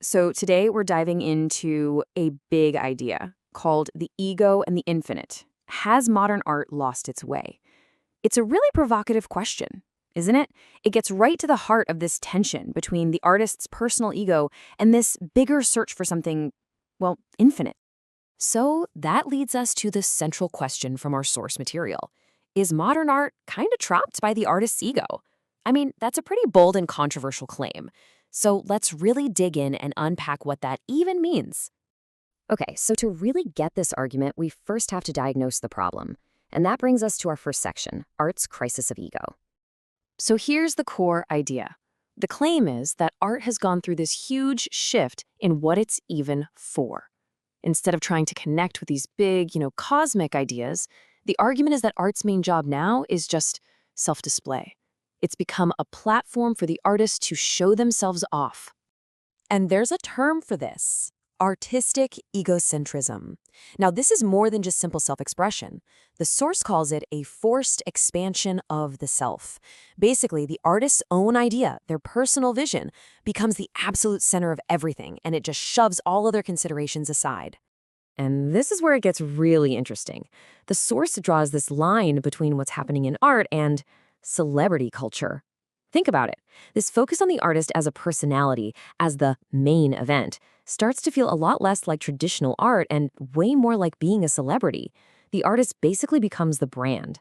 So today we're diving into a big idea called the ego and the infinite. Has modern art lost its way? It's a really provocative question, isn't it? It gets right to the heart of this tension between the artist's personal ego and this bigger search for something, well, infinite. So that leads us to the central question from our source material. Is modern art kind of trapped by the artist's ego? I mean, that's a pretty bold and controversial claim. So let's really dig in and unpack what that even means. Okay, so to really get this argument, we first have to diagnose the problem. And that brings us to our first section, art's crisis of ego. So here's the core idea. The claim is that art has gone through this huge shift in what it's even for. Instead of trying to connect with these big, cosmic ideas, the argument is that art's main job now is just self-display. It's become a platform for the artist to show themselves off. And there's a term for this: artistic egocentrism. Now, this is more than just simple self-expression. The source calls it a forced expansion of the self. Basically, the artist's own idea, their personal vision, becomes the absolute center of everything, and it just shoves all other considerations aside. And this is where it gets really interesting. The source draws this line between what's happening in art and celebrity culture. Think about it. This focus on the artist as a personality, as the main event, starts to feel a lot less like traditional art and way more like being a celebrity. The artist basically becomes the brand.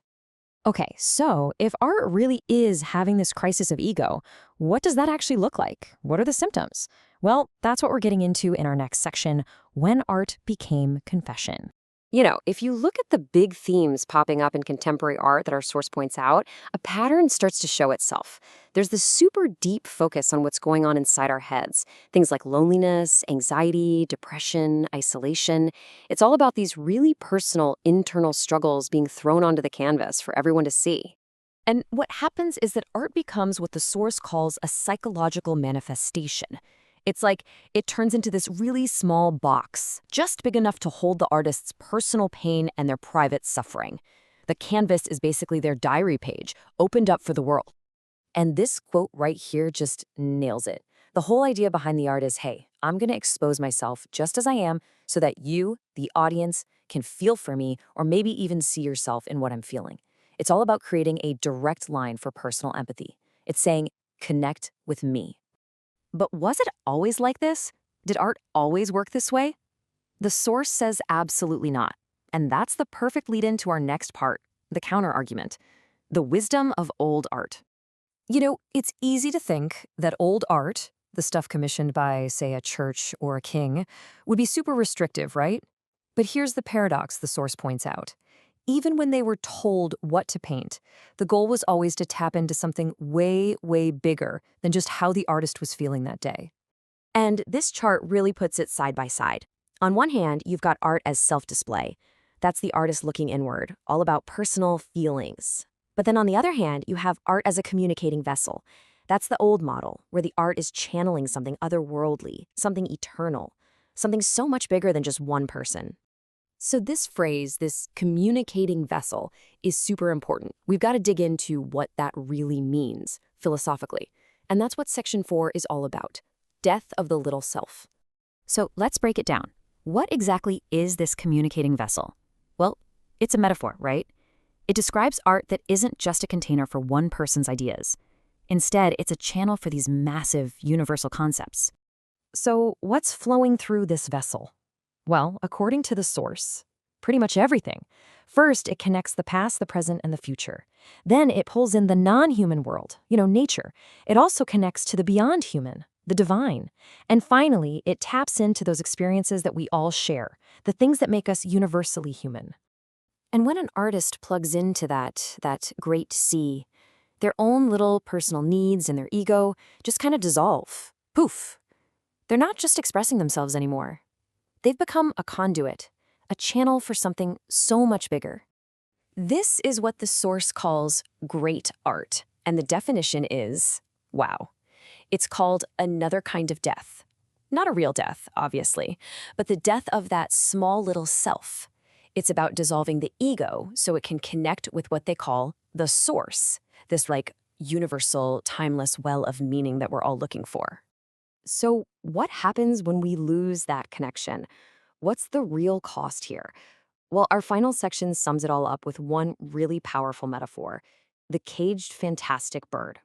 Okay, so if art really is having this crisis of ego, what does that actually look like? What are the symptoms? Well, that's what we're getting into in our next section, When Art Became Confession. If you look at the big themes popping up in contemporary art that our source points out, a pattern starts to show itself. There's this super deep focus on what's going on inside our heads. Things like loneliness, anxiety, depression, isolation. It's all about these really personal internal struggles being thrown onto the canvas for everyone to see. And what happens is that art becomes what the source calls a psychological manifestation. It's like it turns into this really small box, just big enough to hold the artist's personal pain and their private suffering. The canvas is basically their diary page, opened up for the world. And this quote right here just nails it. The whole idea behind the art is, hey, I'm going to expose myself just as I am so that you, the audience, can feel for me or maybe even see yourself in what I'm feeling. It's all about creating a direct line for personal empathy. It's saying, connect with me. But was it always like this? Did art always work this way? The source says absolutely not. And that's the perfect lead-in to our next part, the counter-argument, the wisdom of old art. It's easy to think that old art, the stuff commissioned by, say, a church or a king, would be super restrictive, right? But here's the paradox the source points out. Even when they were told what to paint, the goal was always to tap into something way, way bigger than just how the artist was feeling that day. And this chart really puts it side by side. On one hand, you've got art as self-display. That's the artist looking inward, all about personal feelings. But then on the other hand, you have art as a communicating vessel. That's the old model, where the art is channeling something otherworldly, something eternal, something so much bigger than just one person. So this phrase, this communicating vessel, is super important. We've got to dig into what that really means philosophically. And that's what Section 4 is all about, death of the little self. So let's break it down. What exactly is this communicating vessel? Well, it's a metaphor, right? It describes art that isn't just a container for one person's ideas. Instead, it's a channel for these massive, universal concepts. So what's flowing through this vessel? Well, according to the source, pretty much everything. First, it connects the past, the present, and the future. Then it pulls in the non-human world, nature. It also connects to the beyond human, the divine. And finally, it taps into those experiences that we all share, the things that make us universally human. And when an artist plugs into that great sea, their own little personal needs and their ego just kind of dissolve. Poof. They're not just expressing themselves anymore. They've become a conduit, a channel for something so much bigger. This is what the source calls great art, and the definition is, wow. It's called another kind of death. Not a real death, obviously, but the death of that small little self. It's about dissolving the ego so it can connect with what they call the source, this universal, timeless well of meaning that we're all looking for. So, what happens when we lose that connection? What's the real cost here? Well, our final section sums it all up with one really powerful metaphor: the caged fantastic bird.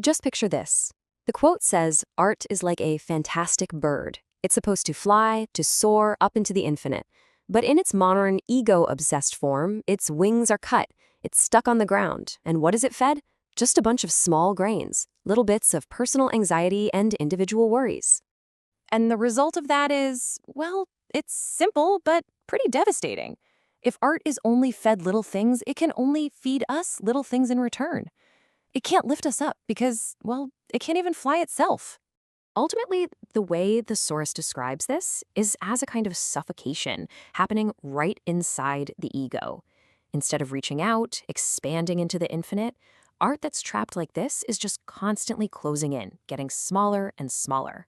Just picture this. The quote says, "Art is like a fantastic bird. It's supposed to fly, to soar up into the infinite. But in its modern, ego-obsessed form, its wings are cut. It's stuck on the ground. And what is it fed? Just a bunch of small grains, little bits of personal anxiety and individual worries." And the result of that is, well, it's simple, but pretty devastating. If art is only fed little things, it can only feed us little things in return. It can't lift us up because, well, it can't even fly itself. Ultimately, the way the source describes this is as a kind of suffocation happening right inside the ego. Instead of reaching out, expanding into the infinite, art that's trapped like this is just constantly closing in, getting smaller and smaller.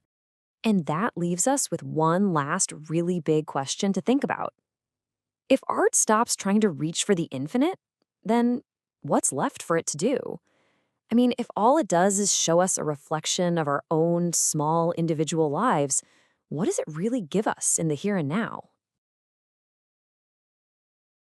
And that leaves us with one last really big question to think about. If art stops trying to reach for the infinite, then what's left for it to do? I mean, if all it does is show us a reflection of our own small individual lives, what does it really give us in the here and now?